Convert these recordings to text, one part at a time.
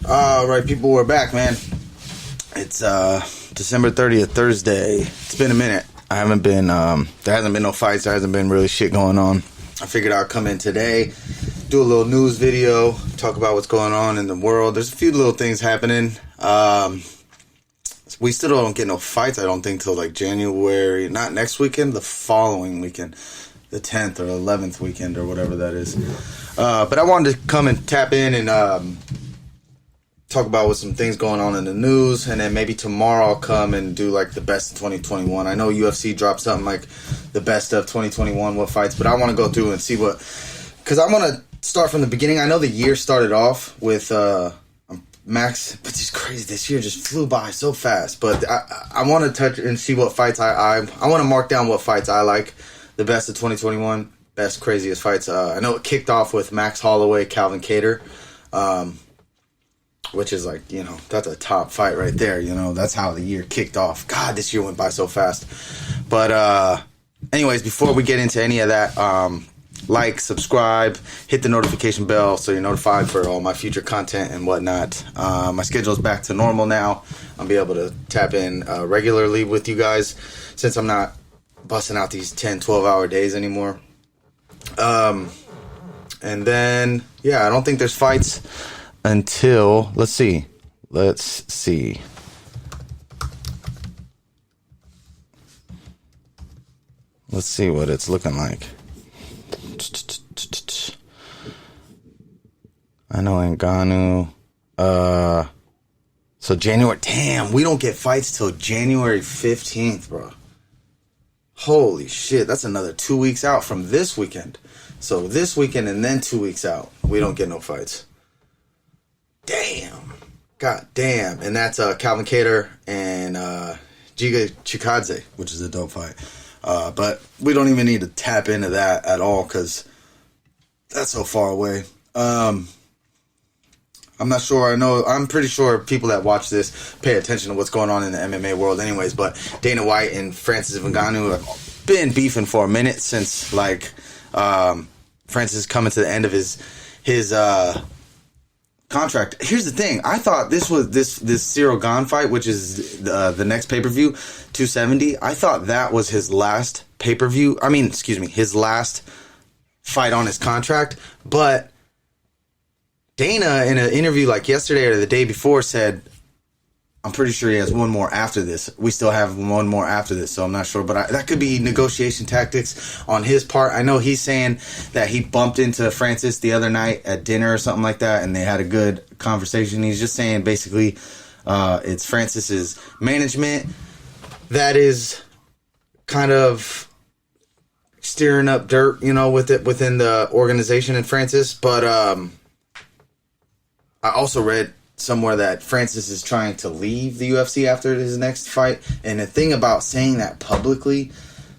All right, people, we're back, man. It's December 30th, Thursday. It's been a minute. I haven't been, there hasn't been no fights. There hasn't been really shit going on. I figured I'd come in today, do a little news video, talk about what's going on in the world. There's a few little things happening. We still don't get no fights, I don't think, till like January. Not next weekend, the following weekend. The 10th or 11th weekend or whatever that is. But I wanted to come and tap in and talk about what some things going on in the news, and then maybe tomorrow I'll come and do like the best of 2021. I know UFC dropped something like the best of 2021, what fights, but I want to go through and see what, because I want to start from the beginning. I know the year started off with Max, but it's crazy. This year just flew by so fast. But I want to touch and see what fights I want to mark down what fights I like. The best of 2021, best craziest fights. I know it kicked off with Max Holloway, Calvin Kattar. Which is like, you know, that's a top fight right there. You know, that's how the year kicked off. God, this year went by so fast. But anyways, before we get into any of that, like, subscribe, hit the notification bell so you're notified for all my future content and whatnot. My schedule's back to normal now. I'll be able to tap in regularly with you guys since I'm not busting out these 10, 12-hour days anymore. And then, yeah, I don't think there's fights until, let's see what it's looking like. I know Ngannou, so January, damn, we don't get fights till January 15th, bro. Holy shit, that's another 2 weeks out from this weekend. So this weekend and then 2 weeks out, we don't get no fights. Damn. God damn. And that's Calvin Kattar and Giga Chikadze, which is a dope fight. But we don't even need to tap into that at all because that's so far away. I'm not sure. I'm pretty sure people that watch this pay attention to what's going on in the MMA world anyways. But Dana White and Francis Ngannou have been beefing for a minute since, like, Francis coming to the end of his contract. Here's the thing. I thought this was this Cyril Gane fight, which is the next pay-per-view, 270. I thought that was his last pay-per-view. His last fight on his contract. But Dana, in an interview like yesterday or the day before, said, I'm pretty sure he has one more after this. We still have one more after this, so I'm not sure. But that could be negotiation tactics on his part. I know he's saying that he bumped into Francis the other night at dinner or something like that, and they had a good conversation. He's just saying basically it's Francis's management that is kind of stirring up dirt, you know, with it within the organization and Francis. But I also read somewhere that Francis is trying to leave the UFC after his next fight. And the thing about saying that publicly,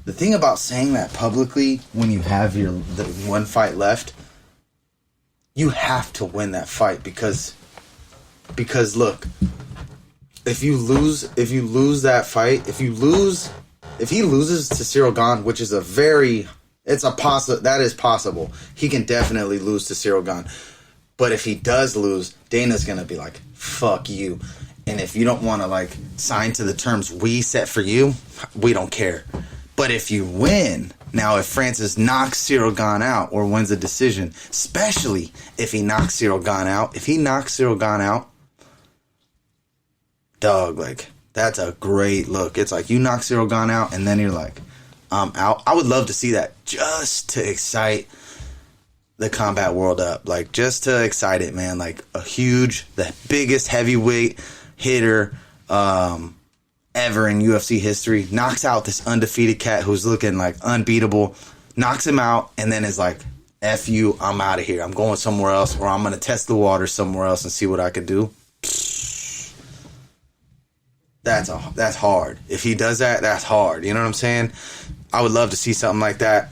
when you have the one fight left, you have to win that fight because look, if he loses to Cyril Gane, which is that is possible. He can definitely lose to Cyril Gane. But if he does lose, Dana's going to be like, fuck you. And if you don't want to, like, sign to the terms we set for you, we don't care. But if you win, now if Francis knocks Cyril Gane out or wins a decision, especially if he knocks Cyril Gane out, dog, like, that's a great look. It's like you knock Cyril Gane out and then you're like, I'm out. I would love to see that just to excite the combat world up, like, just to excite it, man. Like, the biggest heavyweight hitter ever in UFC history knocks out this undefeated cat who's looking like unbeatable, knocks him out, and then is like, F you, I'm out of here. I'm going somewhere else, or I'm going to test the water somewhere else and see what I can do. That's hard. If he does that, that's hard. You know what I'm saying? I would love to see something like that.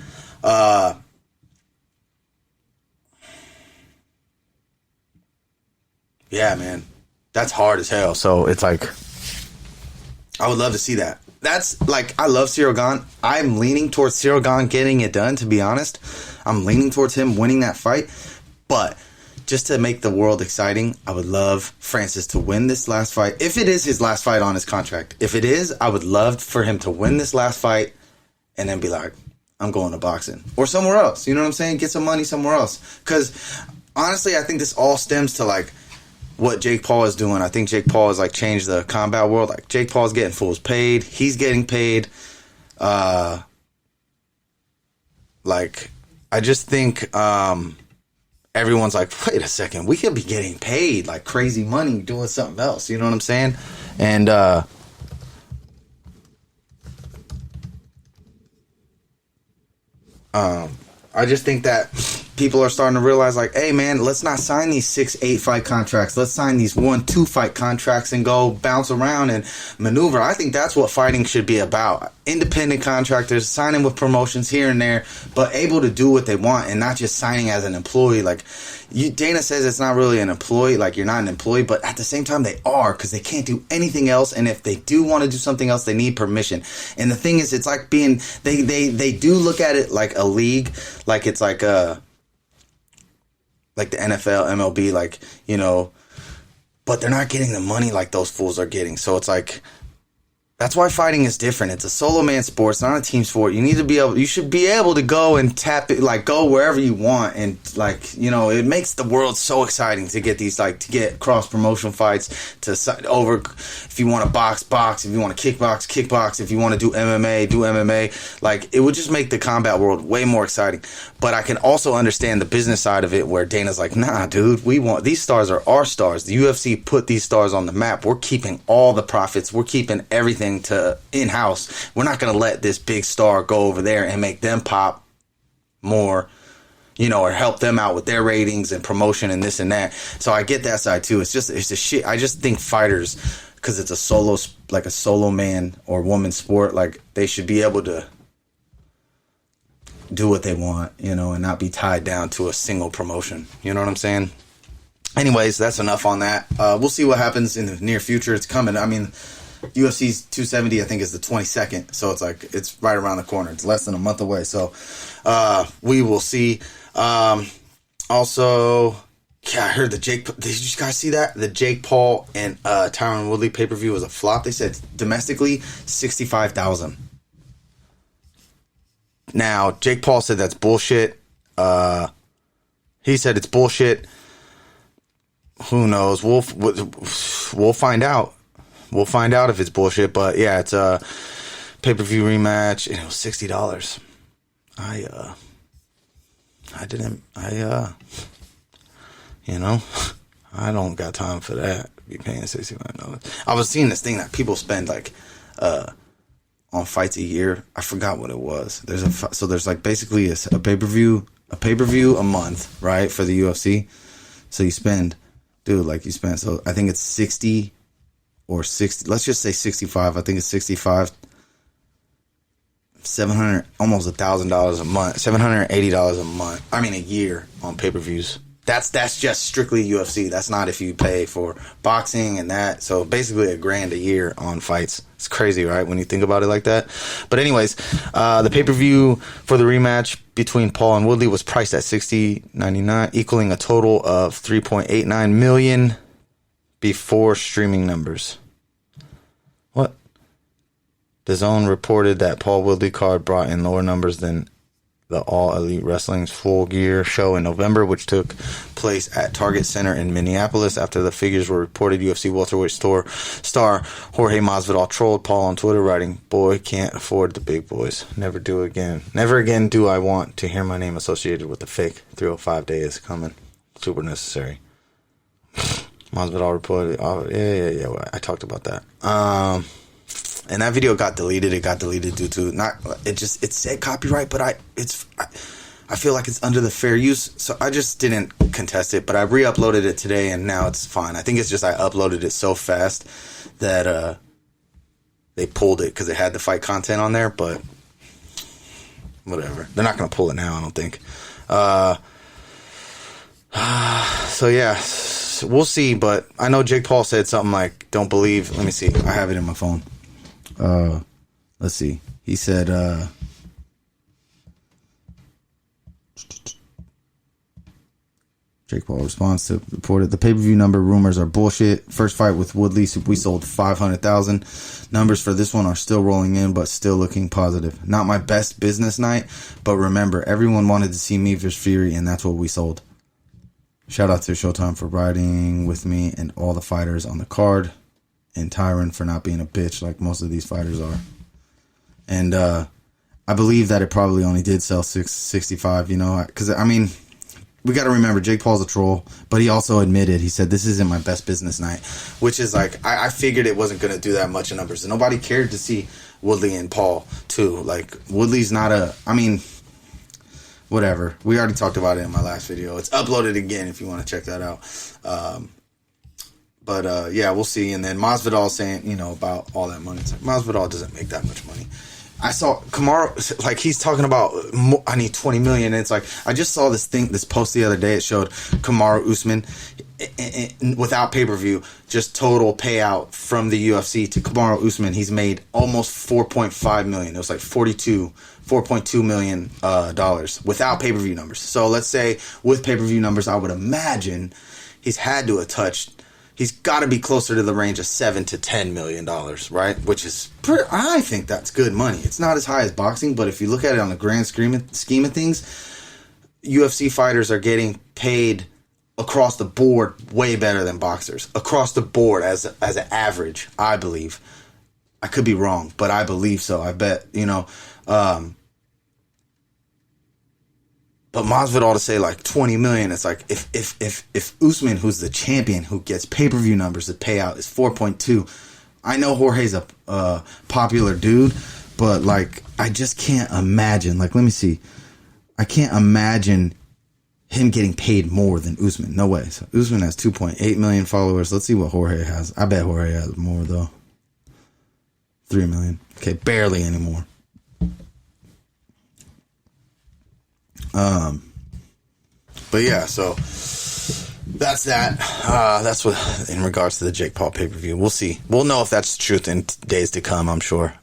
Yeah, man, that's hard as hell. So it's like, I would love to see that. That's like, I love Cyril Gane. I'm leaning towards Cyril Gane getting it done, to be honest. I'm leaning towards him winning that fight. But just to make the world exciting, I would love Francis to win this last fight. If it is his last fight on his contract. If it is, I would love for him to win this last fight and then be like, I'm going to boxing. Or somewhere else. You know what I'm saying? Get some money somewhere else. Because, honestly, I think this all stems to, like, what Jake Paul is doing. I think Jake Paul has, like, changed the combat world. Like, Jake Paul's getting fools paid. He's getting paid. Like, I just think everyone's like, wait a second, we could be getting paid like crazy money doing something else. You know what I'm saying? And I just think that people are starting to realize, like, hey, man, let's not sign these 6-8 fight contracts. Let's sign these 1-2 fight contracts and go bounce around and maneuver. I think that's what fighting should be about. Independent contractors signing with promotions here and there, but able to do what they want and not just signing as an employee. Like, Dana says it's not really an employee, like you're not an employee, but at the same time they are, because they can't do anything else. And if they do want to do something else, they need permission. And the thing is, it's like being, they do look at it like a league, like it's like the NFL, MLB, like, you know, but they're not getting the money like those fools are getting. So it's like, that's why fighting is different. It's a solo man sport. It's not a team sport. You need to be able, you should be able to go and tap it, like go wherever you want. And like, you know, it makes the world so exciting to get these, like, to get cross promotion fights, to over, if you want to box, if you want to kickbox, if you want to do MMA. Like, it would just make the combat world way more exciting. But I can also understand the business side of it, where Dana's like, nah, dude, we want, these stars are our stars. The UFC put these stars on the map. We're keeping all the profits. We're keeping everything to in-house. We're not going to let this big star go over there and make them pop more, you know, or help them out with their ratings and promotion and this and that. So I get that side too. It's a shit. I just think fighters, because it's a solo man or woman sport, like, they should be able to do what they want, you know, and not be tied down to a single promotion. You know what I'm saying? Anyways, that's enough on that. We'll see what happens in the near future. It's coming. I mean, UFC's 270, I think, is the 22nd. So it's like, it's right around the corner. It's less than a month away. So we will see. Also, yeah, I heard did you guys see that? The Jake Paul and Tyron Woodley pay-per-view was a flop. They said domestically 65,000. Now, Jake Paul said that's bullshit. He said it's bullshit. Who knows? We'll find out. We'll find out if it's bullshit. But yeah, it's a pay-per-view rematch, and it was $60. You know, I don't got time for that. Be paying $65. I was seeing this thing that people spend like on fights a year. I forgot what it was. There's like basically a pay-per-view a month, right, for the UFC. So you spend, so I think it's 60 or 60, let's just say 65. I think it's 65, 700, almost $1,000 a month, $780 a month. I mean, a year on pay-per-views. That's just strictly UFC. That's not if you pay for boxing and that. So basically $1,000 a year on fights. It's crazy, right, when you think about it like that? But anyways, the pay-per-view for the rematch between Paul and Woodley was priced at $60.99, equaling a total of $3.89 million before streaming numbers. What? DAZN reported that Paul Woodley card brought in lower numbers than the All Elite Wrestling's Full Gear show in November, which took place at Target Center in Minneapolis. After the figures were reported, UFC welterweight star Jorge Masvidal trolled Paul on Twitter, writing, "Boy, can't afford the big boys. Never do again. Never again do I want to hear my name associated with the fake 305 day is coming. Super necessary." Masvidal reported, yeah, I talked about that. And that video got deleted. It got deleted due to it said copyright, but I feel like it's under the fair use, so I just didn't contest it. But I re-uploaded it today, and now it's fine. I think it's just I uploaded it so fast that they pulled it because it had the fight content on there. But whatever, they're not gonna pull it now, I don't think. So yeah, we'll see. But I know Jake Paul said something like, "Don't believe." Let me see. I have it in my phone. Let's see. He said, Jake Paul responds to reported the pay-per-view number rumors are bullshit. First fight with Woodley, we sold 500,000. Numbers for this one are still rolling in, but still looking positive. Not my best business night, but remember, everyone wanted to see me versus Fury, and that's what we sold. Shout out to Showtime for riding with me and all the fighters on the card, and Tyron for not being a bitch like most of these fighters are. And I believe that it probably only did sell 665, you know, because I mean, we got to remember Jake Paul's a troll, but he also admitted, he said, this isn't my best business night, which is like, I figured it wasn't going to do that much in numbers. And nobody cared to see Woodley and Paul, too. Like, Woodley's not I mean, whatever. We already talked about it in my last video. It's uploaded again if you want to check that out. But yeah, we'll see. And then Masvidal saying, you know, about all that money. It's like, Masvidal doesn't make that much money. I saw Kamaru, like, he's talking about, I need 20 million. And it's like, I just saw this post the other day. It showed Kamaru Usman without pay-per-view, just total payout from the UFC to Kamaru Usman. He's made almost 4.5 million. It was like 4.2 million dollars without pay-per-view numbers. So let's say with pay-per-view numbers, I would imagine he's had to have touched, he's got to be closer to the range of $7 to $10 million, right? Which is, I think that's good money. It's not as high as boxing, but if you look at it on the grand scheme of things, UFC fighters are getting paid across the board way better than boxers. Across the board as an average, I believe. I could be wrong, but I believe so. I bet, you know. But Masvidal to say like 20 million, it's like if Usman, who's the champion, who gets pay-per-view numbers, the payout is 4.2. I know Jorge's a popular dude, but like I just can't imagine. Like, let me see. I can't imagine him getting paid more than Usman. No way. So Usman has 2.8 million followers. Let's see what Jorge has. I bet Jorge has more though. 3 million. Okay, barely anymore. But yeah, so that's that. That's what in regards to the Jake Paul pay-per-view. We'll see. We'll know if that's the truth in days to come, I'm sure.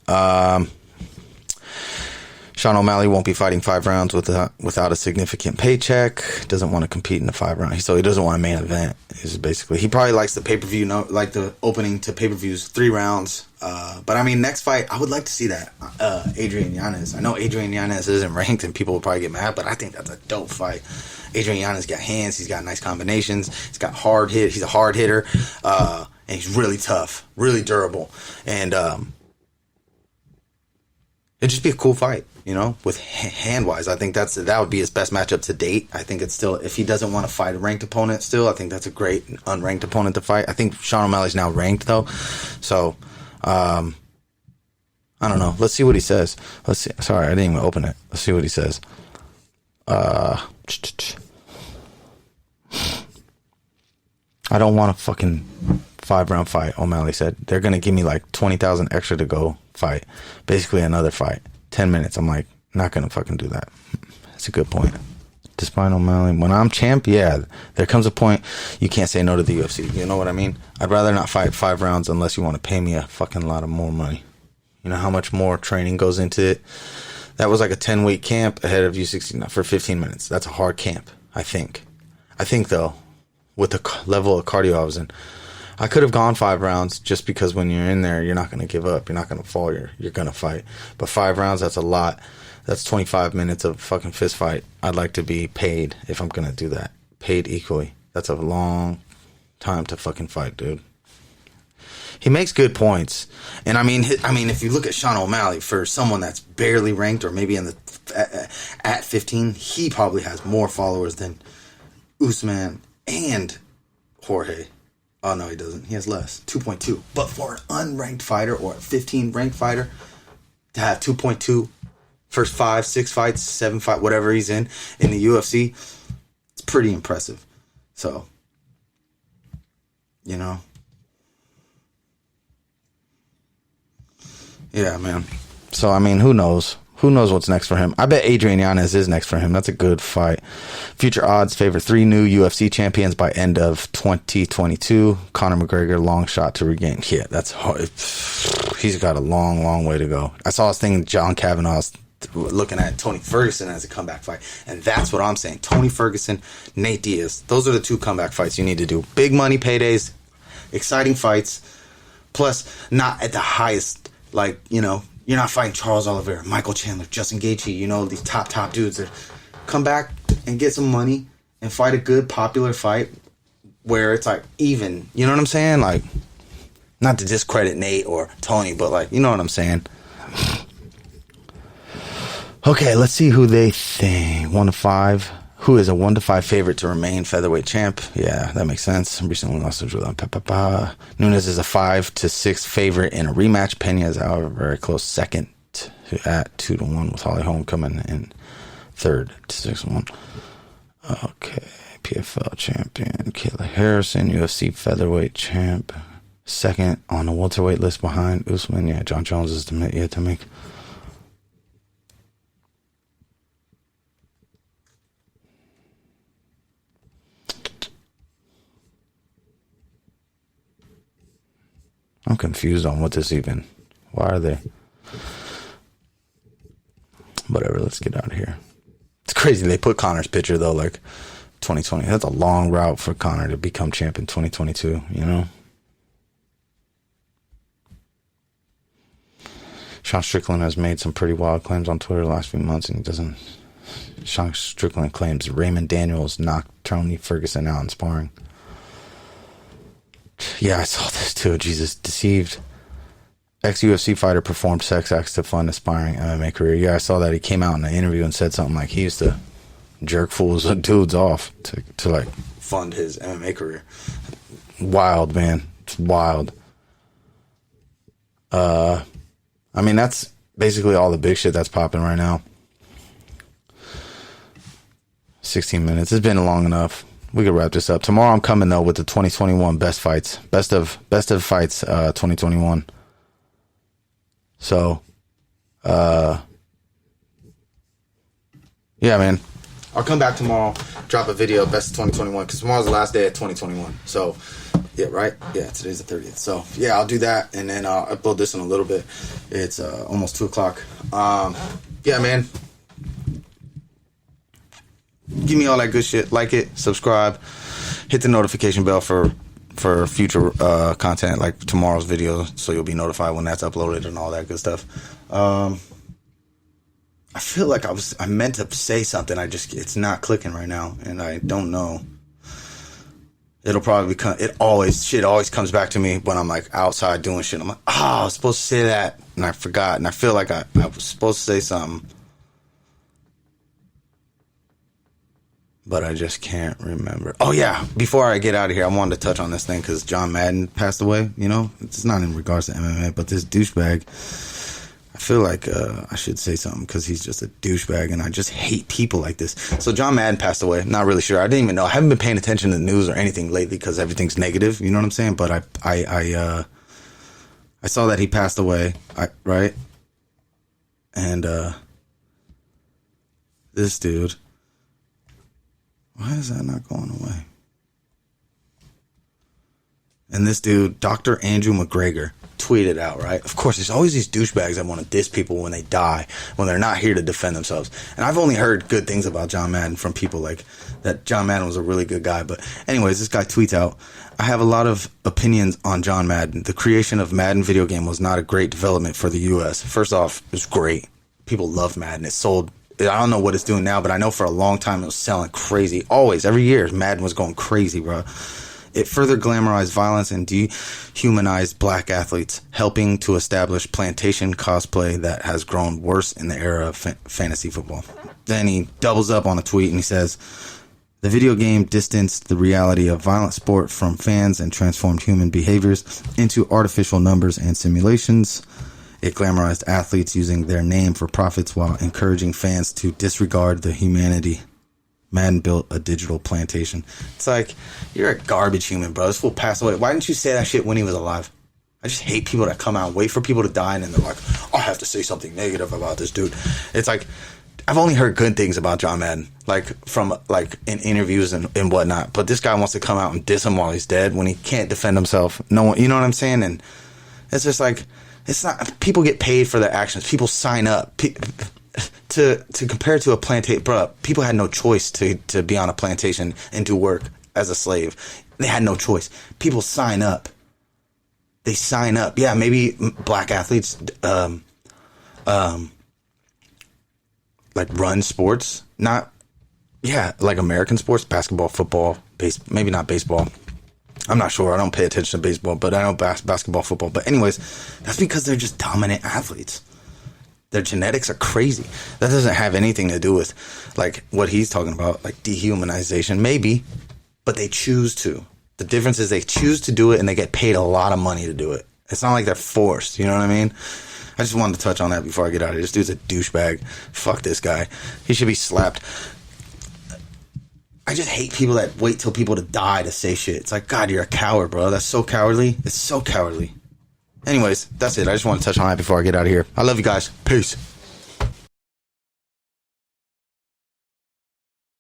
Sean O'Malley won't be fighting 5 rounds without a significant paycheck. Doesn't want to compete in the 5 round. So he doesn't want a main event. Is basically, he probably likes the pay-per-view, like the opening to pay-per-views 3 rounds. But I mean, next fight, I would like to see that. Adrian Yanez. I know Adrian Yanez isn't ranked and people will probably get mad, but I think that's a dope fight. Adrian Yanez got hands. He's got nice combinations. He's got hard hit. He's a hard hitter. And he's really tough, really durable. And it'd just be a cool fight, you know, with hand-wise. I think that would be his best matchup to date. I think it's still, if he doesn't want to fight a ranked opponent still, I think that's a great unranked opponent to fight. I think Sean O'Malley's now ranked, though. So, I don't know. Let's see what he says. Let's see. Sorry, I didn't even open it. Let's see what he says. I don't want a fucking 5-round fight, O'Malley said. They're going to give me like 20,000 extra to go fight. Basically another fight. 10 minutes. I'm like, not going to fucking do that. That's a good point. Despite O'Malley, when I'm champ, yeah, there comes a point you can't say no to the UFC. You know what I mean? I'd rather not fight 5 rounds unless you want to pay me a fucking lot of more money. You know how much more training goes into it? That was like a 10-week camp ahead of U16 for 15 minutes. That's a hard camp, I think. I think, though, with the level of cardio I was in, I could have gone 5 rounds just because when you're in there, you're not going to give up. You're not going to fall. You're going to fight. But 5 rounds, that's a lot. That's 25 minutes of fucking fist fight. I'd like to be paid if I'm going to do that. Paid equally. That's a long time to fucking fight, dude. He makes good points. And I mean, if you look at Sean O'Malley, for someone that's barely ranked or maybe at 15, he probably has more followers than Usman and Jorge. Oh, no, he doesn't. He has less. 2.2. But for an unranked fighter or a 15 ranked fighter to have 2.2 first 5, 6 fights, 7 fights, whatever he's in the UFC, it's pretty impressive. So, you know. Yeah, man. So, I mean, who knows? Who knows what's next for him? I bet Adrian Yanez is next for him. That's a good fight. Future odds favor 3 new UFC champions by end of 2022. Conor McGregor, long shot to regain. Yeah, that's hard. He's got a long, long way to go. I saw this thing, John Kavanaugh's looking at Tony Ferguson as a comeback fight. And that's what I'm saying. Tony Ferguson, Nate Diaz. Those are the 2 comeback fights you need to do. Big money paydays, exciting fights, plus not at the highest, like, you know, you're not fighting Charles Oliveira, Michael Chandler, Justin Gaethje, you know, these top dudes that come back and get some money and fight a good, popular fight where it's like even, you know what I'm saying? Like, not to discredit Nate or Tony, but like, you know what I'm saying? Okay, let's see who they think. 1-5. Who is a 1-5 favorite to remain featherweight champ? Yeah, that makes sense. Recently lost to Jordan. Nunes is a 5-6 favorite in a rematch. Pena is, however, very close second at 2-1 with Holly Holm coming in third to 6-1. Okay, PFL champion Kayla Harrison, UFC featherweight champ, second on the welterweight list behind Usman. Yeah, John Jones is yet to make. I'm confused on what this even. Why are they? Whatever, let's get out of here. It's crazy. They put Conor's picture, though, like 2020. That's a long route for Conor to become champ in 2022, you know? Sean Strickland has made some pretty wild claims on Twitter the last few months, and he doesn't. Sean Strickland claims Raymond Daniels knocked Tony Ferguson out in sparring. Yeah, I saw this too. Jesus, deceived. Ex-UFC fighter performed sex acts to fund aspiring MMA career. Yeah, I saw that. He came out in an interview and said something like he used to jerk fools and dudes off to like fund his MMA career. Wild, man. It's wild. I mean, that's basically all the big shit that's popping right now. 16 minutes. It's been long enough. We could wrap this up. Tomorrow I'm coming, though, with the 2021 best fights. Best of fights 2021. So, yeah, man. I'll come back tomorrow, drop a video, best of 2021, because tomorrow's the last day of 2021. So, yeah, right? Yeah, today's the 30th. So, yeah, I'll do that, and then I'll upload this in a little bit. It's almost 2 o'clock. Yeah, man. Give me all that good shit. Like it, subscribe, hit the notification bell for future content like tomorrow's video, so you'll be notified when that's uploaded and all that good stuff. I feel like I meant to say something. It's not clicking right now, and I don't know. It'll probably become. Shit always comes back to me when I'm like outside doing shit. I'm like, I was supposed to say that, and I forgot, and I feel like I was supposed to say something. But I just can't remember. Oh, yeah. Before I get out of here, I wanted to touch on this thing because John Madden passed away. You know, it's not in regards to MMA, but this douchebag, I feel like I should say something because he's just a douchebag and I just hate people like this. So John Madden passed away. Not really sure. I didn't even know. I haven't been paying attention to the news or anything lately because everything's negative. You know what I'm saying? But I saw that he passed away, right? And this dude. Why is that not going away? And this dude, Dr. Andrew McGregor, tweeted out, right? Of course, there's always these douchebags that want to diss people when they die, when they're not here to defend themselves. And I've only heard good things about John Madden from people like that. John Madden was a really good guy. But anyways, this guy tweets out, I have a lot of opinions on John Madden. The creation of Madden video game was not a great development for the U.S. First off, it was great. People love Madden. It sold. I don't know what it's doing now, but I know for a long time it was selling crazy. Always, every year, Madden was going crazy, bro. It further glamorized violence and dehumanized black athletes, helping to establish plantation cosplay that has grown worse in the era of fantasy football. Then he doubles up on a tweet and he says, the video game distanced the reality of violent sport from fans and transformed human behaviors into artificial numbers and simulations. It glamorized athletes using their name for profits while encouraging fans to disregard the humanity. Madden built a digital plantation. It's like, you're a garbage human, bro. This fool passed away. Why didn't you say that shit when he was alive? I just hate people that come out and wait for people to die and then they're like, I have to say something negative about this dude. It's like, I've only heard good things about John Madden, like from like in interviews and whatnot. But this guy wants to come out and diss him while he's dead when he can't defend himself. No one, you know what I'm saying? And it's just like, it's not, people get paid for their actions. People sign up. to compare to a plantation, bro, people had no choice to be on a plantation and do work as a slave. They had no choice. People sign up. They sign up. Yeah, maybe black athletes like run sports, not like American sports, basketball, football, maybe not baseball. I'm not sure. I don't pay attention to baseball, but I know basketball, football. But anyways, that's because they're just dominant athletes. Their genetics are crazy. That doesn't have anything to do with like what he's talking about, like dehumanization, maybe, but they choose to. The difference is they choose to do it and they get paid a lot of money to do it. It's not like they're forced. You know what I mean? I just wanted to touch on that before I get out of here. This dude's a douchebag. Fuck this guy. He should be slapped. I just hate people that wait till people to die to say shit. It's like, God, you're a coward, bro. That's so cowardly. It's so cowardly. Anyways, that's it. I just want to touch on that before I get out of here. I love you guys. Peace.